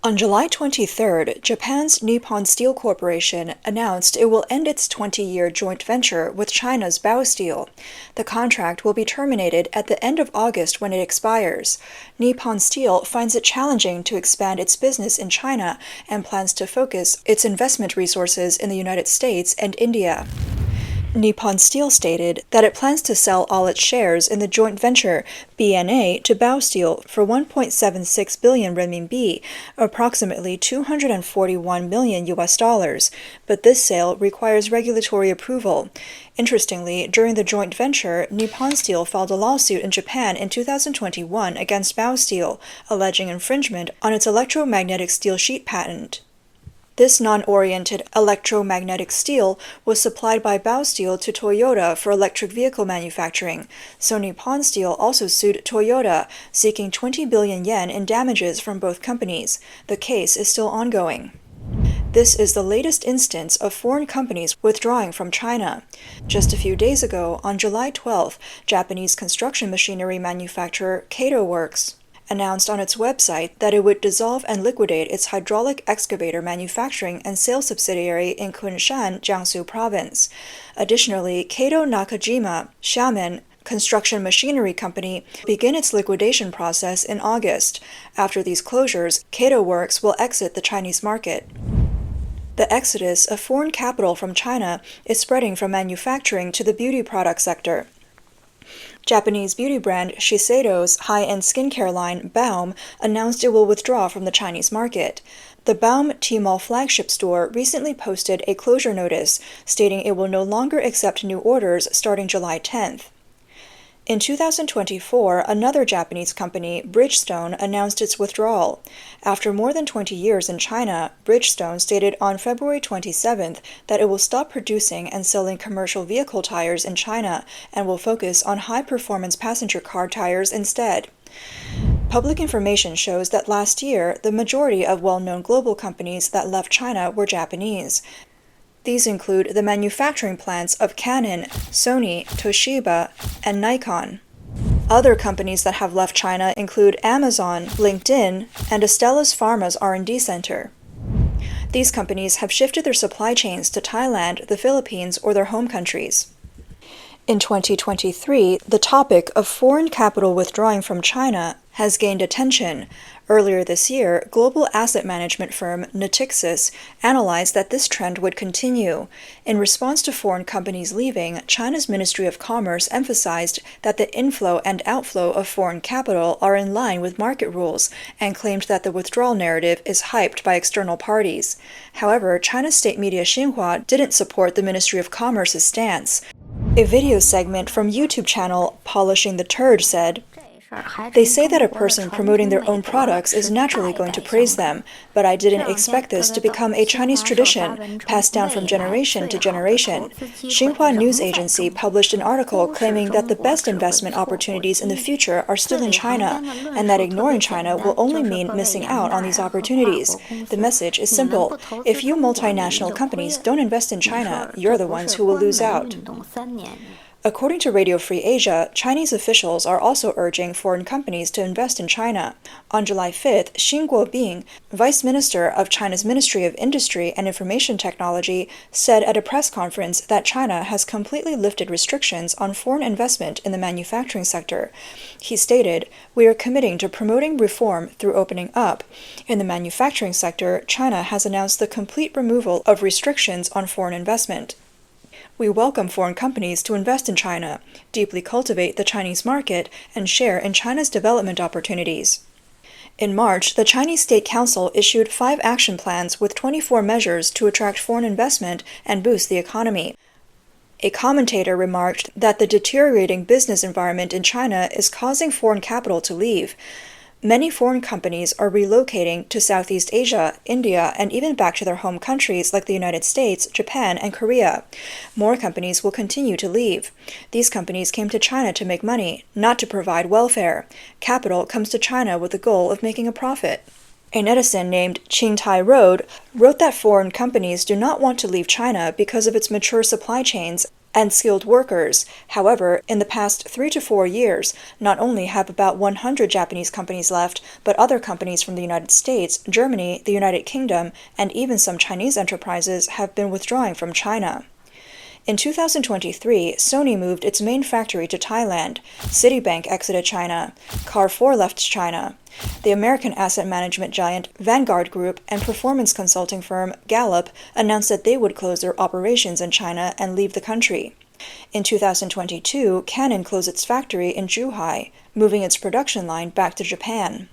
On July 23rd, Japan's Nippon Steel Corporation announced it will end its 20-year joint venture with China's Baosteel. The contract will be terminated at the end of August when it expires. Nippon Steel finds it challenging to expand its business in China and plans to focus its investment resources in the United States and India. Nippon Steel stated that it plans to sell all its shares in the joint venture BNA to Baosteel for 1.76 billion renminbi, approximately $241 million US, but this sale requires regulatory approval. Interestingly, during the joint venture, Nippon Steel filed a lawsuit in Japan in 2021 against Baosteel, alleging infringement on its electromagnetic steel sheet patent. This non-oriented electromagnetic steel was supplied by Baosteel to Toyota for electric vehicle manufacturing, so Nippon Steel also sued Toyota, seeking 20 billion yen in damages from both companies. The case is still ongoing. This is the latest instance of foreign companies withdrawing from China. Just a few days ago, on July 12th, Japanese construction machinery manufacturer Kato Works announced on its website that it would dissolve and liquidate its hydraulic excavator manufacturing and sales subsidiary in Kunshan, Jiangsu Province. Additionally, Kato Nakajima, Xiamen Construction Machinery Company, begin its liquidation process in August. After these closures, Kato Works will exit the Chinese market. The exodus of foreign capital from China is spreading from manufacturing to the beauty product sector. Japanese beauty brand Shiseido's high-end skincare line BAUM announced it will withdraw from the Chinese market. The BAUM Tmall flagship store recently posted a closure notice stating it will no longer accept new orders starting July 10th. In 2024, another Japanese company, Bridgestone, announced its withdrawal. After more than 20 years in China, Bridgestone stated on February 27th that it will stop producing and selling commercial vehicle tires in China and will focus on high-performance passenger car tires instead. Public information shows that last year, the majority of well-known global companies that left China were Japanese. These include the manufacturing plants of Canon, Sony, Toshiba, and Nikon. Other companies that have left China include Amazon, LinkedIn, and Astellas Pharma's R&D center. These companies have shifted their supply chains to Thailand, the Philippines, or their home countries. In 2023, the topic of foreign capital withdrawing from China has gained attention. Earlier this year, global asset management firm Natixis analyzed that this trend would continue. In response to foreign companies leaving, China's Ministry of Commerce emphasized that the inflow and outflow of foreign capital are in line with market rules and claimed that the withdrawal narrative is hyped by external parties. However, China's state media Xinhua didn't support the Ministry of Commerce's stance. A video segment from YouTube channel Polishing the Turd said, "They say that a person promoting their own products is naturally going to praise them, but I didn't expect this to become a Chinese tradition, passed down from generation to generation." Xinhua News Agency published an article claiming that the best investment opportunities in the future are still in China, and that ignoring China will only mean missing out on these opportunities. The message is simple. If you multinational companies don't invest in China, you're the ones who will lose out. According to Radio Free Asia, Chinese officials are also urging foreign companies to invest in China. On July 5th, Xing Guobing, Vice Minister of China's Ministry of Industry and Information Technology, said at a press conference that China has completely lifted restrictions on foreign investment in the manufacturing sector. He stated, "We are committing to promoting reform through opening up. In the manufacturing sector, China has announced the complete removal of restrictions on foreign investment. We welcome foreign companies to invest in China, deeply cultivate the Chinese market, and share in China's development opportunities." In March, the Chinese State Council issued 5 action plans with 24 measures to attract foreign investment and boost the economy. A commentator remarked that the deteriorating business environment in China is causing foreign capital to leave. Many foreign companies are relocating to Southeast Asia, India, and even back to their home countries like the United States, Japan, and Korea. More companies will continue to leave. These companies came to China to make money, not to provide welfare. Capital comes to China with the goal of making a profit. A netizen named Qingtai Road wrote that foreign companies do not want to leave China because of its mature supply chains and skilled workers. However, in the past 3 to 4 years, not only have about 100 Japanese companies left, but other companies from the United States, Germany, the United Kingdom, and even some Chinese enterprises have been withdrawing from China. In 2023, Sony moved its main factory to Thailand, Citibank exited China, Carrefour left China. The American asset management giant Vanguard Group and performance consulting firm Gallup announced that they would close their operations in China and leave the country. In 2022, Canon closed its factory in Zhuhai, moving its production line back to Japan.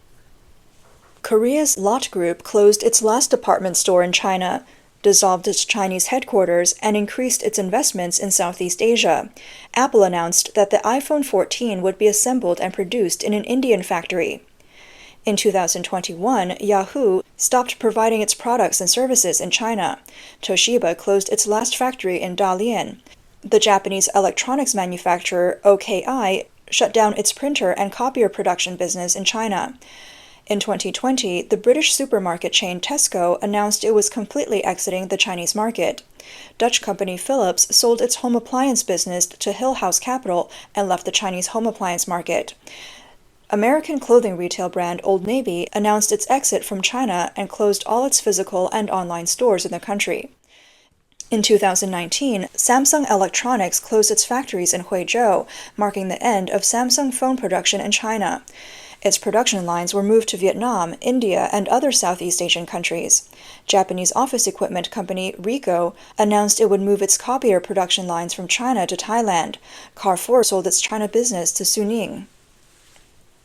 Korea's Lotte Group closed its last department store in China, dissolved its Chinese headquarters, and increased its investments in Southeast Asia. Apple announced that the iPhone 14 would be assembled and produced in an Indian factory. In 2021, Yahoo stopped providing its products and services in China. Toshiba closed its last factory in Dalian. The Japanese electronics manufacturer OKI shut down its printer and copier production business in China. In 2020, the British supermarket chain Tesco announced it was completely exiting the Chinese market. Dutch company Philips sold its home appliance business to Hill House Capital and left the Chinese home appliance market. American clothing retail brand Old Navy announced its exit from China and closed all its physical and online stores in the country. In 2019, Samsung Electronics closed its factories in Huizhou, marking the end of Samsung phone production in China. Its production lines were moved to Vietnam, India, and other Southeast Asian countries. Japanese office equipment company Ricoh announced it would move its copier production lines from China to Thailand. Carrefour sold its China business to Suning.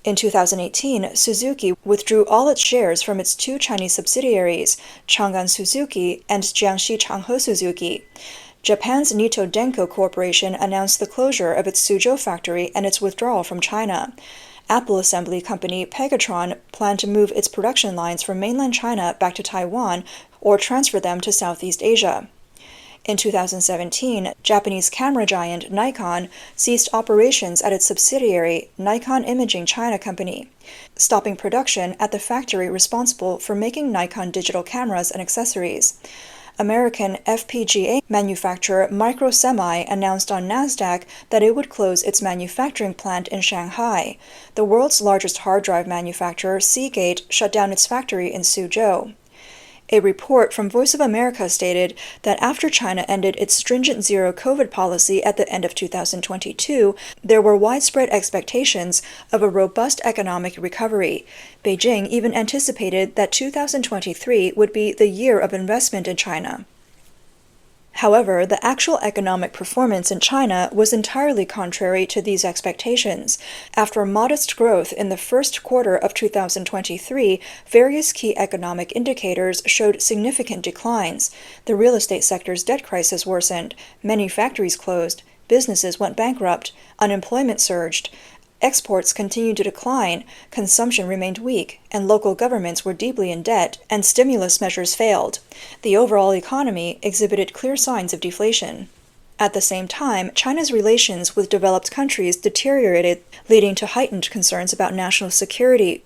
In 2018, Suzuki withdrew all its shares from its two Chinese subsidiaries, Chang'an Suzuki and Jiangxi Changhe Suzuki. Japan's Nitto Denko Corporation announced the closure of its Suzhou factory and its withdrawal from China. Apple assembly company Pegatron planned to move its production lines from mainland China back to Taiwan or transfer them to Southeast Asia. In 2017, Japanese camera giant Nikon ceased operations at its subsidiary, Nikon Imaging China Company, stopping production at the factory responsible for making Nikon digital cameras and accessories. American FPGA manufacturer Microsemi announced on Nasdaq that it would close its manufacturing plant in Shanghai. The world's largest hard drive manufacturer, Seagate, shut down its factory in Suzhou. A report from Voice of America stated that after China ended its stringent zero-COVID policy at the end of 2022, there were widespread expectations of a robust economic recovery. Beijing even anticipated that 2023 would be the year of investment in China. However, the actual economic performance in China was entirely contrary to these expectations. After modest growth in the first quarter of 2023, various key economic indicators showed significant declines. The real estate sector's debt crisis worsened, many factories closed, businesses went bankrupt, unemployment surged. Exports continued to decline, consumption remained weak, and local governments were deeply in debt, and stimulus measures failed. The overall economy exhibited clear signs of deflation. At the same time, China's relations with developed countries deteriorated, leading to heightened concerns about national security.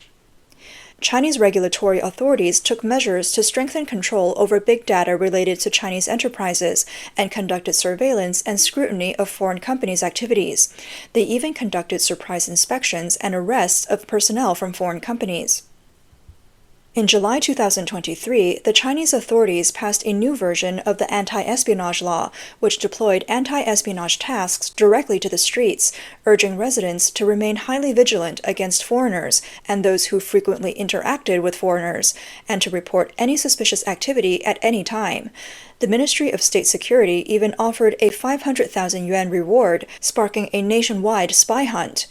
Chinese regulatory authorities took measures to strengthen control over big data related to Chinese enterprises and conducted surveillance and scrutiny of foreign companies' activities. They even conducted surprise inspections and arrests of personnel from foreign companies. In July 2023, the Chinese authorities passed a new version of the anti-espionage law, which deployed anti-espionage tasks directly to the streets, urging residents to remain highly vigilant against foreigners and those who frequently interacted with foreigners, and to report any suspicious activity at any time. The Ministry of State Security even offered a 500,000 yuan reward, sparking a nationwide spy hunt.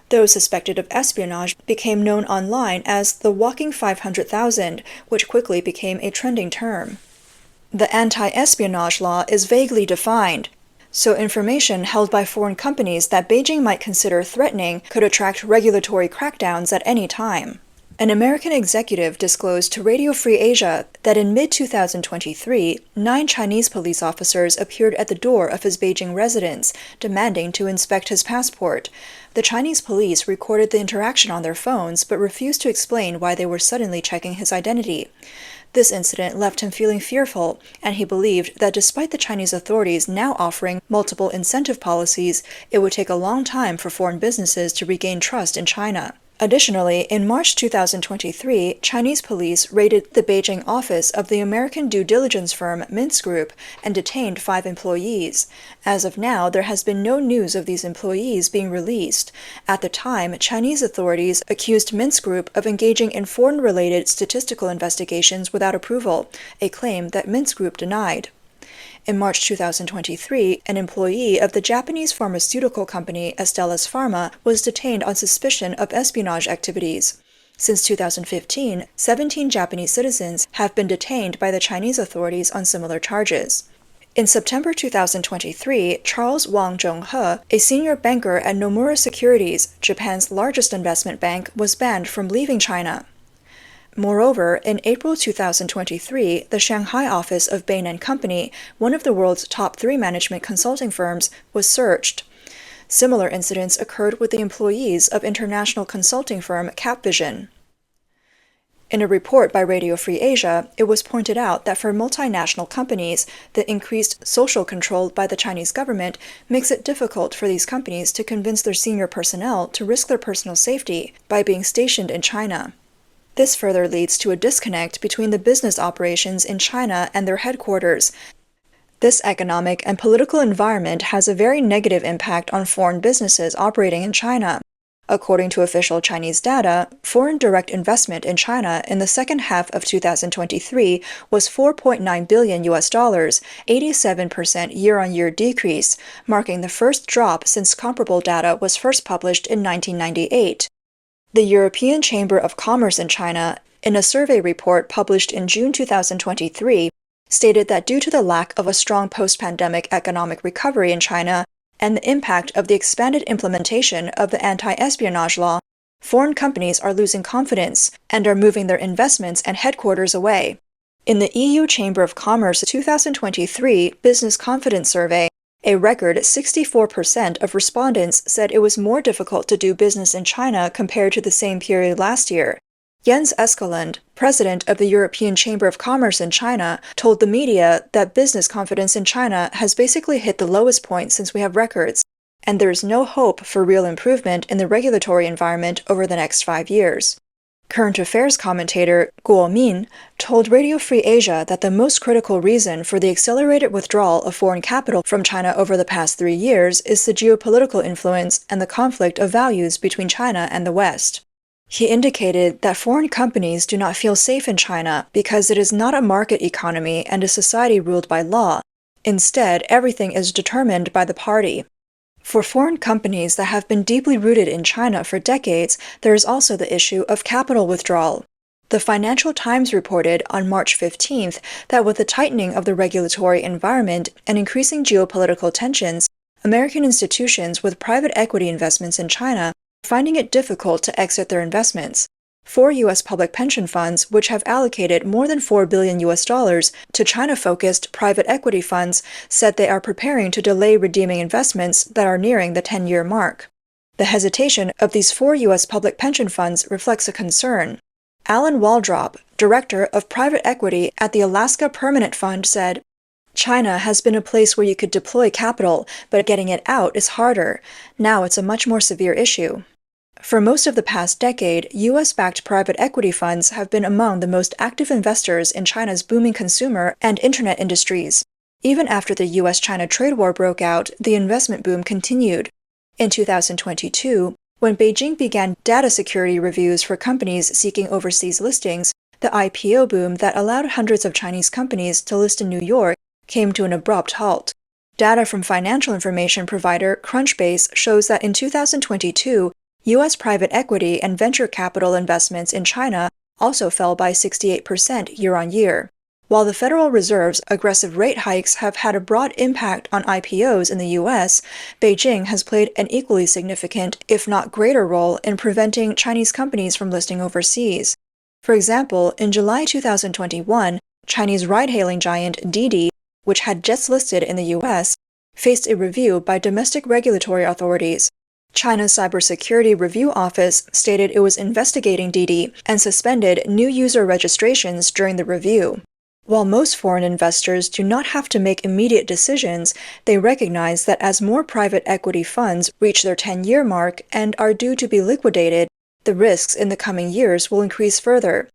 Those suspected of espionage became known online as the Walking 500,000, which quickly became a trending term. The anti-espionage law is vaguely defined, so information held by foreign companies that Beijing might consider threatening could attract regulatory crackdowns at any time. An American executive disclosed to Radio Free Asia that in mid-2023, 9 Chinese police officers appeared at the door of his Beijing residence, demanding to inspect his passport. The Chinese police recorded the interaction on their phones but refused to explain why they were suddenly checking his identity. This incident left him feeling fearful, and he believed that despite the Chinese authorities now offering multiple incentive policies, it would take a long time for foreign businesses to regain trust in China. Additionally, in March 2023, Chinese police raided the Beijing office of the American due diligence firm Mintz Group and detained 5 employees. As of now, there has been no news of these employees being released. At the time, Chinese authorities accused Mintz Group of engaging in foreign-related statistical investigations without approval, a claim that Mintz Group denied. In March 2023, an employee of the Japanese pharmaceutical company Astellas Pharma was detained on suspicion of espionage activities. Since 2015, 17 Japanese citizens have been detained by the Chinese authorities on similar charges. In September 2023, Charles Wang Zhonghe, a senior banker at Nomura Securities, Japan's largest investment bank, was banned from leaving China. Moreover, in April 2023, the Shanghai office of Bain & Company, one of the world's top 3 management consulting firms, was searched. Similar incidents occurred with the employees of international consulting firm Capvision. In a report by Radio Free Asia, it was pointed out that for multinational companies, the increased social control by the Chinese government makes it difficult for these companies to convince their senior personnel to risk their personal safety by being stationed in China. This further leads to a disconnect between the business operations in China and their headquarters. This economic and political environment has a very negative impact on foreign businesses operating in China. According to official Chinese data, foreign direct investment in China in the second half of 2023 was $4.9 billion, 87% year-on-year decrease, marking the first drop since comparable data was first published in 1998. The European Chamber of Commerce in China, in a survey report published in June 2023, stated that due to the lack of a strong post-pandemic economic recovery in China and the impact of the expanded implementation of the anti-espionage law, foreign companies are losing confidence and are moving their investments and headquarters away. In the EU Chamber of Commerce 2023 Business Confidence Survey, a record 64% of respondents said it was more difficult to do business in China compared to the same period last year. Jens Eskelund, president of the European Chamber of Commerce in China, told the media that business confidence in China has basically hit the lowest point since we have records, and there is no hope for real improvement in the regulatory environment over the next 5 years. Current affairs commentator Guo Min told Radio Free Asia that the most critical reason for the accelerated withdrawal of foreign capital from China over the past 3 years is the geopolitical influence and the conflict of values between China and the West. He indicated that foreign companies do not feel safe in China because it is not a market economy and a society ruled by law. Instead, everything is determined by the party. For foreign companies that have been deeply rooted in China for decades, there is also the issue of capital withdrawal. The Financial Times reported on March 15th that with the tightening of the regulatory environment and increasing geopolitical tensions, American institutions with private equity investments in China are finding it difficult to exit their investments. 4 U.S. public pension funds, which have allocated more than $4 billion to China-focused private equity funds, said they are preparing to delay redeeming investments that are nearing the 10-year mark. The hesitation of these 4 U.S. public pension funds reflects a concern. Alan Waldrop, director of private equity at the Alaska Permanent Fund, said, "China has been a place where you could deploy capital, but getting it out is harder. Now it's a much more severe issue." For most of the past decade, U.S.-backed private equity funds have been among the most active investors in China's booming consumer and internet industries. Even after the U.S.-China trade war broke out, the investment boom continued. In 2022, when Beijing began data security reviews for companies seeking overseas listings, the IPO boom that allowed hundreds of Chinese companies to list in New York came to an abrupt halt. Data from financial information provider Crunchbase shows that in 2022, U.S. private equity and venture capital investments in China also fell by 68% year-on-year. While the Federal Reserve's aggressive rate hikes have had a broad impact on IPOs in the U.S., Beijing has played an equally significant, if not greater role in preventing Chinese companies from listing overseas. For example, in July 2021, Chinese ride-hailing giant Didi, which had just listed in the U.S., faced a review by domestic regulatory authorities. China's Cybersecurity Review Office stated it was investigating Didi and suspended new user registrations during the review. While most foreign investors do not have to make immediate decisions, they recognize that as more private equity funds reach their 10-year mark and are due to be liquidated, the risks in the coming years will increase further.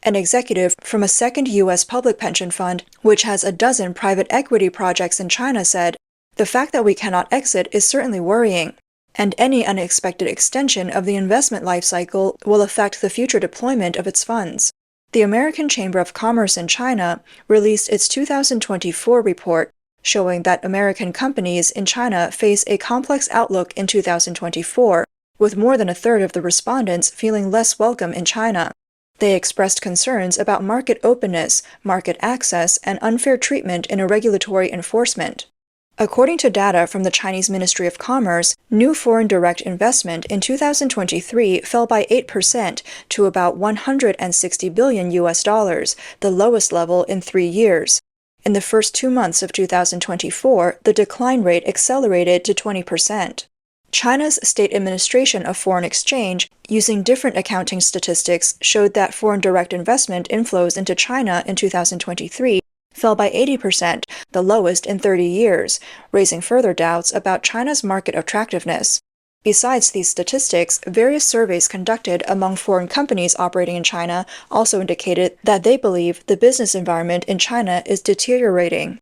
An executive from a second U.S. public pension fund, which has a dozen private equity projects in China, said, "The fact that we cannot exit is certainly worrying, and any unexpected extension of the investment life cycle will affect the future deployment of its funds." The American Chamber of Commerce in China released its 2024 report, showing that American companies in China face a complex outlook in 2024, with more than a third of the respondents feeling less welcome in China. They expressed concerns about market openness, market access, and unfair treatment in regulatory enforcement. According to data from the Chinese Ministry of Commerce, new foreign direct investment in 2023 fell by 8% to about $160 billion, the lowest level in 3 years. In the first 2 months of 2024, the decline rate accelerated to 20%. China's State Administration of Foreign Exchange, using different accounting statistics, showed that foreign direct investment inflows into China in 2023 fell by 80%, the lowest in 30 years, raising further doubts about China's market attractiveness. Besides these statistics, various surveys conducted among foreign companies operating in China also indicated that they believe the business environment in China is deteriorating.